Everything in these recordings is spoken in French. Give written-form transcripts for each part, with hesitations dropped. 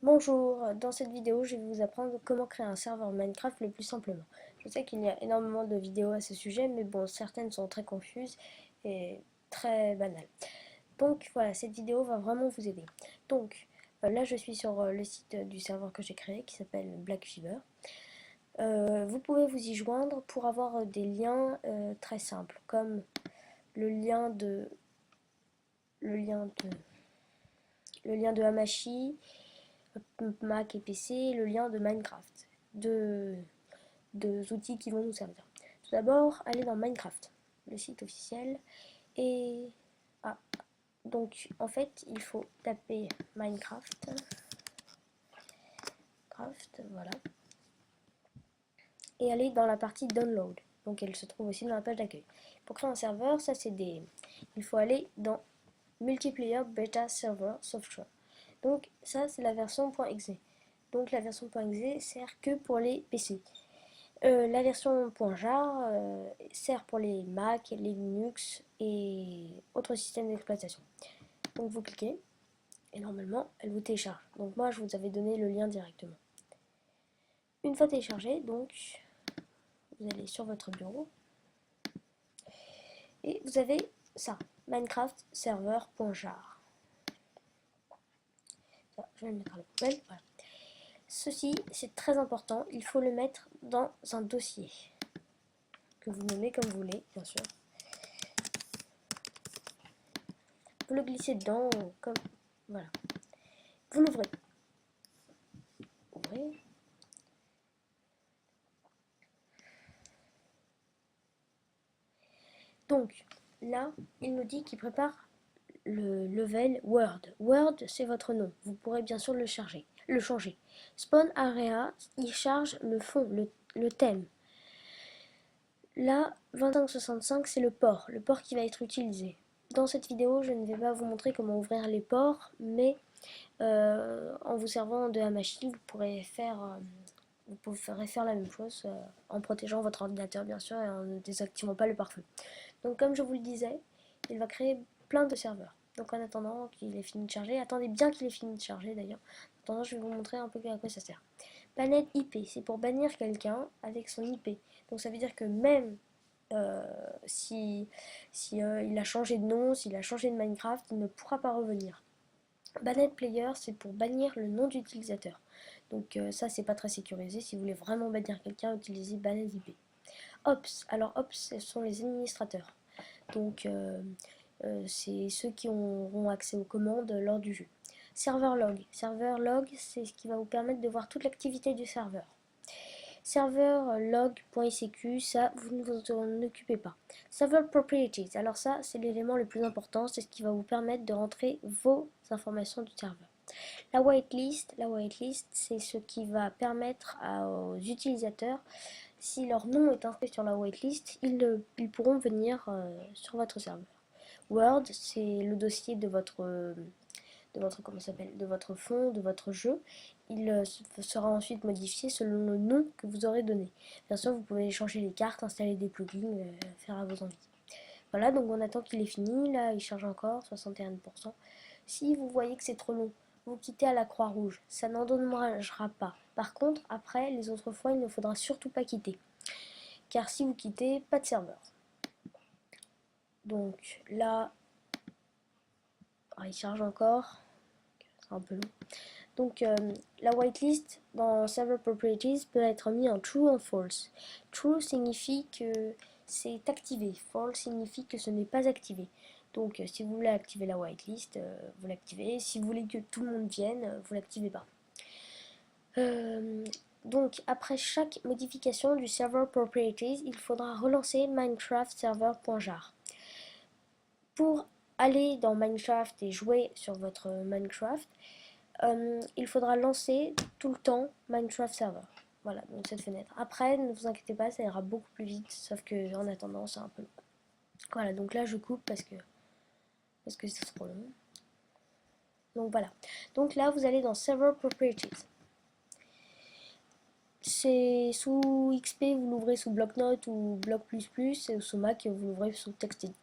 Bonjour, dans cette vidéo je vais vous apprendre comment créer un serveur Minecraft le plus simplement. Je sais qu'il y a énormément de vidéos à ce sujet, mais bon, certaines sont très confuses et très banales. Donc voilà, cette vidéo va vraiment vous aider. Donc là je suis sur le site du serveur que j'ai créé qui s'appelle Black Fever. Vous pouvez vous y joindre pour avoir des liens très simples, comme le lien de le lien de le lien de Hamachi, Mac et PC, le lien de Minecraft. Deux outils qui vont nous servir. Tout d'abord, allez dans Minecraft, le site officiel. Et ah, donc en fait, il faut taper Minecraft. Voilà. Et aller dans la partie Download. Donc elle se trouve aussi dans la page d'accueil. Pour créer un serveur, ça c'est des. Il faut aller dans Multiplayer Beta Server Software. Donc ça c'est la version .exe. Donc la version .exe sert que pour les PC. La version .jar sert pour les Mac, les Linux et autres systèmes d'exploitation. Donc vous cliquez et normalement elle vous télécharge. Donc moi je vous avais donné le lien directement. Une fois téléchargé, donc vous allez sur votre bureau et vous avez ça, Minecraft server.jar. Je vais le mettre à la poubelle. Voilà. Ceci c'est très important, il faut le mettre dans un dossier que vous nommez comme vous voulez, bien sûr. Vous le glissez dedans comme voilà. Vous l'ouvrez. Ouvrez. Donc là, il nous dit qu'il prépare le level Word. Word, c'est votre nom. Vous pourrez bien sûr le changer. Spawn Area, il charge le fond, le thème. Là, 2565, c'est le port qui va être utilisé. Dans cette vidéo, je ne vais pas vous montrer comment ouvrir les ports, mais en vous servant de Hamachi, vous pourrez faire la même chose en protégeant votre ordinateur bien sûr et en ne désactivant pas le pare-feu. Donc comme je vous le disais, il va créer plein de serveurs. Donc en attendant qu'il ait fini de charger, attendez bien qu'il ait fini de charger d'ailleurs. En attendant, je vais vous montrer un peu à quoi ça sert. Banned IP, c'est pour bannir quelqu'un avec son IP. Donc ça veut dire que même si il a changé de nom, s'il a changé de Minecraft, il ne pourra pas revenir. Banned Player, c'est pour bannir le nom d'utilisateur. Donc ça, c'est pas très sécurisé. Si vous voulez vraiment bannir quelqu'un, utilisez Banned IP. Ops, alors Ops, ce sont les administrateurs. Donc c'est ceux qui auront accès aux commandes lors du jeu. Server log, c'est ce qui va vous permettre de voir toute l'activité du serveur. Server log.icq, ça vous ne vous en occupez pas. Server properties, alors ça c'est l'élément le plus important, c'est ce qui va vous permettre de rentrer vos informations du serveur. La whitelist, c'est ce qui va permettre aux utilisateurs, si leur nom est inscrit sur la whitelist, ils pourront venir sur votre serveur. Word, c'est le dossier de votre fond, de votre jeu. Il sera ensuite modifié selon le nom que vous aurez donné. Bien sûr, vous pouvez changer les cartes, installer des plugins, faire à vos envies. Voilà, donc on attend qu'il est fini. Là, il charge encore, 61%. Si vous voyez que c'est trop long, vous quittez à la croix rouge. Ça n'endommagera pas. Par contre, après, les autres fois, il ne faudra surtout pas quitter. Car si vous quittez, pas de serveur. Donc là, il charge encore. C'est un peu long. Donc la whitelist dans Server Properties peut être mis en True ou False. True signifie que c'est activé. False signifie que ce n'est pas activé. Donc si vous voulez activer la whitelist, vous l'activez. Si vous voulez que tout le monde vienne, vous l'activez pas. Donc après chaque modification du Server Properties, il faudra relancer Minecraft Server.jar. Pour aller dans Minecraft et jouer sur votre Minecraft, il faudra lancer tout le temps Minecraft Server. Voilà, donc cette fenêtre. Après, ne vous inquiétez pas, ça ira beaucoup plus vite, sauf que en attendant, c'est un peu long. Voilà, donc là je coupe parce que c'est trop long. Donc voilà. Donc là, vous allez dans Server Properties. C'est sous XP, vous l'ouvrez sous bloc-notes ou bloc++, et sous Mac, vous l'ouvrez sous TextEdit.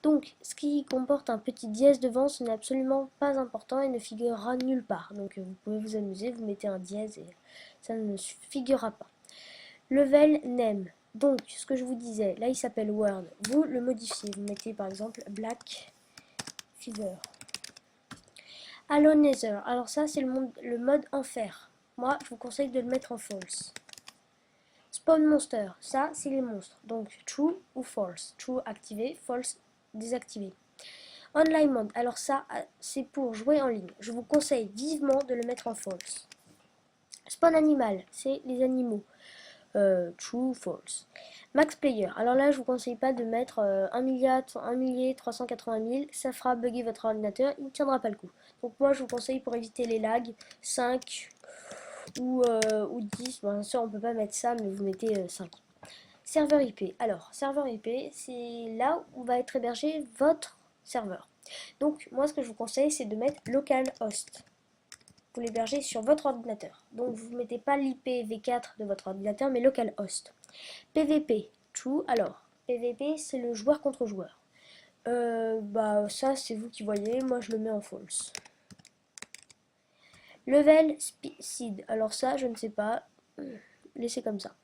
Donc, ce qui comporte un petit dièse devant, ce n'est absolument pas important et ne figurera nulle part. Donc, vous pouvez vous amuser, vous mettez un dièse et ça ne figurera pas. Level name. Donc, ce que je vous disais, là il s'appelle Word. Vous le modifiez. Vous mettez par exemple Black Fever. Alone Nether. Alors ça, c'est le mode enfer. Moi, je vous conseille de le mettre en false. Spawn Monster. Ça, c'est les monstres. Donc, true ou false. True activé, false désactivé. Online mode. Alors ça, c'est pour jouer en ligne. Je vous conseille vivement de le mettre en false. Spawn animal. C'est les animaux. True, false. Max player. Alors là, je vous conseille pas de mettre 1 milliard, 1 millier, 380 000. Ça fera bugger votre ordinateur. Il ne tiendra pas le coup. Donc moi, je vous conseille pour éviter les lags 5 ou 10. Bon, bien sûr, on peut pas mettre ça, mais vous mettez 5. Serveur IP. Alors, serveur IP, c'est là où va être hébergé votre serveur. Donc, moi, ce que je vous conseille, c'est de mettre localhost. Vous l'hébergez sur votre ordinateur. Donc, vous ne mettez pas l'IP v4 de votre ordinateur, mais localhost. PVP, true. Alors, PVP, c'est le joueur contre joueur. Bah, ça, c'est vous qui voyez. Moi, je le mets en false. Level seed. Alors ça, je ne sais pas. Laissez comme ça.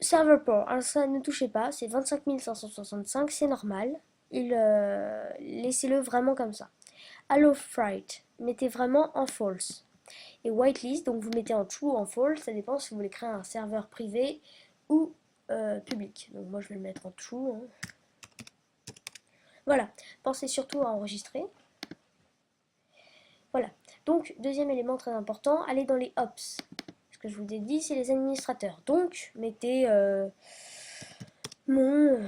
Server port. Alors ça, ne touchez pas. C'est 25 565. C'est normal. Laissez-le vraiment comme ça. Allow fright. Mettez vraiment en false. Et whitelist, donc vous mettez en true ou en false. Ça dépend si vous voulez créer un serveur privé ou public. Donc moi, je vais le mettre en true. Hein. Voilà. Pensez surtout à enregistrer. Voilà. Donc, deuxième élément très important, allez dans les ops. Ce que je vous ai dit, c'est les administrateurs. Donc, mettez mon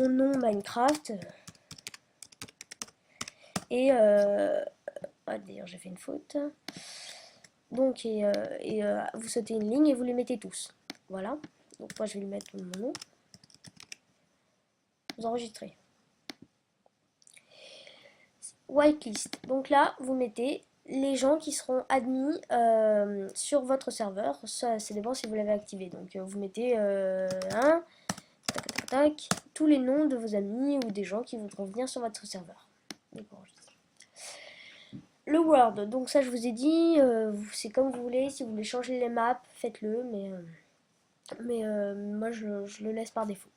nom Minecraft. Et d'ailleurs, j'ai fait une faute. Donc, vous sautez une ligne et vous les mettez tous. Voilà. Donc, moi, je vais le mettre mon nom. Vous enregistrez. Whitelist. Donc là, vous mettez les gens qui seront admis sur votre serveur. Ça dépend si vous l'avez activé. Donc vous mettez tous les noms de vos amis ou des gens qui voudront venir sur votre serveur. Le Word, donc ça je vous ai dit, c'est comme vous voulez. Si vous voulez changer les maps, faites-le, mais moi je le laisse par défaut.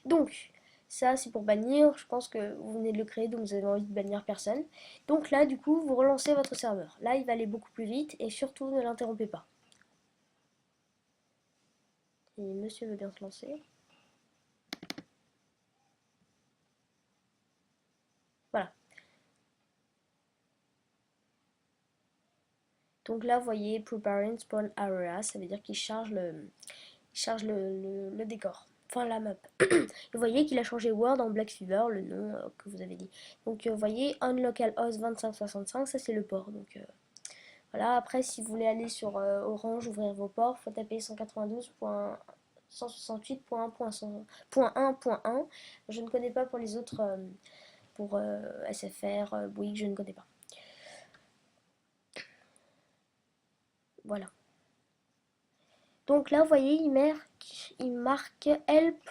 Donc ça, c'est pour bannir. Je pense que vous venez de le créer, donc vous avez envie de bannir personne. Donc là, du coup, vous relancez votre serveur. Là, il va aller beaucoup plus vite et surtout, ne l'interrompez pas. Et monsieur veut bien se lancer. Voilà. Donc là, vous voyez, preparing spawn area, ça veut dire qu'il charge le décor. Enfin, la map. Vous voyez qu'il a changé Word en Black Fever, le nom que vous avez dit. Donc, vous voyez, on localhost 2565, ça c'est le port. Donc, voilà. Après, si vous voulez aller sur Orange, ouvrir vos ports, il faut taper 192.168.1.1.1. Je ne connais pas pour les autres, pour SFR, Bouygues, je ne connais pas. Voilà. Donc là, vous voyez, il marque help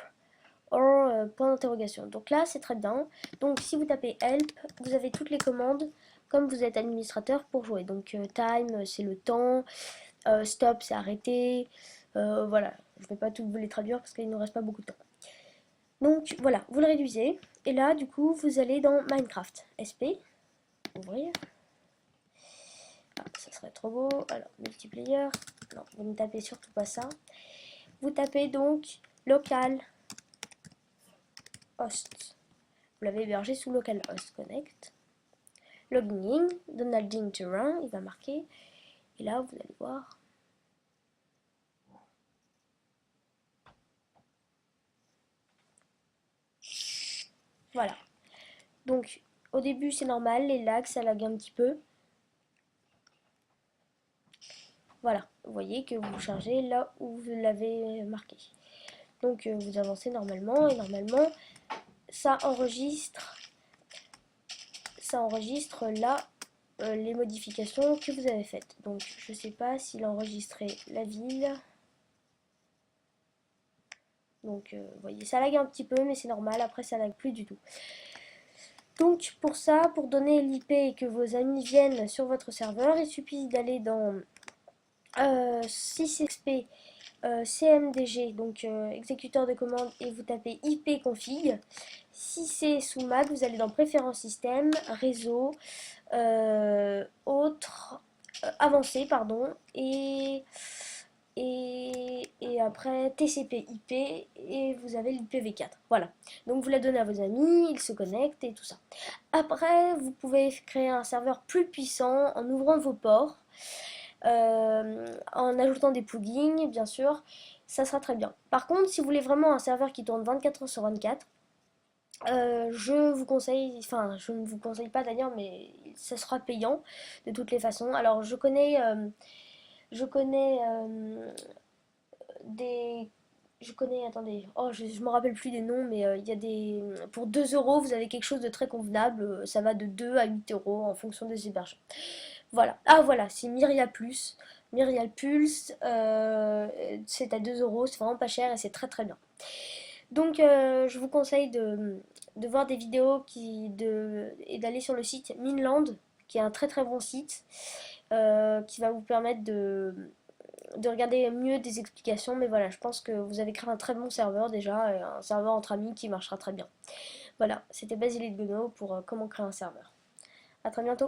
or point d'interrogation. Donc là, c'est très bien. Donc si vous tapez help, vous avez toutes les commandes comme vous êtes administrateur pour jouer. Donc time, c'est le temps. Stop, c'est arrêter. Voilà, je ne vais pas tout vous les traduire parce qu'il ne nous reste pas beaucoup de temps. Donc voilà, vous le réduisez. Et là, du coup, vous allez dans Minecraft. SP, ouvrir. Ah, ça serait trop beau. Alors, multiplayer. Non, vous ne tapez surtout pas ça. Vous tapez donc local host. Vous l'avez hébergé sous localhost connect. Logging, Donalding to run, il va marquer. Et là, vous allez voir. Voilà. Donc, au début, c'est normal, les lags, ça lag un petit peu. Voilà, vous voyez que vous chargez là où vous l'avez marqué. Donc, vous avancez normalement, et normalement, ça enregistre là les modifications que vous avez faites. Donc, je ne sais pas s'il a enregistré la ville. Donc, vous voyez, ça lag un petit peu, mais c'est normal. Après, ça lag plus du tout. Donc pour ça, pour donner l'IP et que vos amis viennent sur votre serveur, il suffit d'aller dans 6xp CMDG, donc exécuteur de commande, et vous tapez ipconfig. Si c'est sous Mac, vous allez dans préférences système, réseau, autres, avancé, pardon, et après TCP/IP, et vous avez l'IPv4. Voilà. Donc vous la donnez à vos amis, ils se connectent et tout ça. Après, vous pouvez créer un serveur plus puissant en ouvrant vos ports, en ajoutant des plugins, bien sûr. Ça sera très bien. Par contre, si vous voulez vraiment un serveur qui tourne 24 heures sur 24, je vous conseille, enfin je ne vous conseille pas d'ailleurs, mais ça sera payant de toutes les façons. Alors je connais des, je connais, attendez, oh je me rappelle plus des noms, mais il y a des, pour 2 euros vous avez quelque chose de très convenable, ça va de 2 à 8 euros en fonction des hébergements. Voilà, ah voilà, c'est Myrial Plus. Myrial Pulse, c'est à 2 euros, c'est vraiment pas cher et c'est très très bien. Donc je vous conseille de voir des vidéos et d'aller sur le site Minland, qui est un très très bon site, qui va vous permettre de regarder mieux des explications. Mais voilà, je pense que vous avez créé un très bon serveur déjà, et un serveur entre amis qui marchera très bien. Voilà, c'était Basile de Gono pour comment créer un serveur. A très bientôt.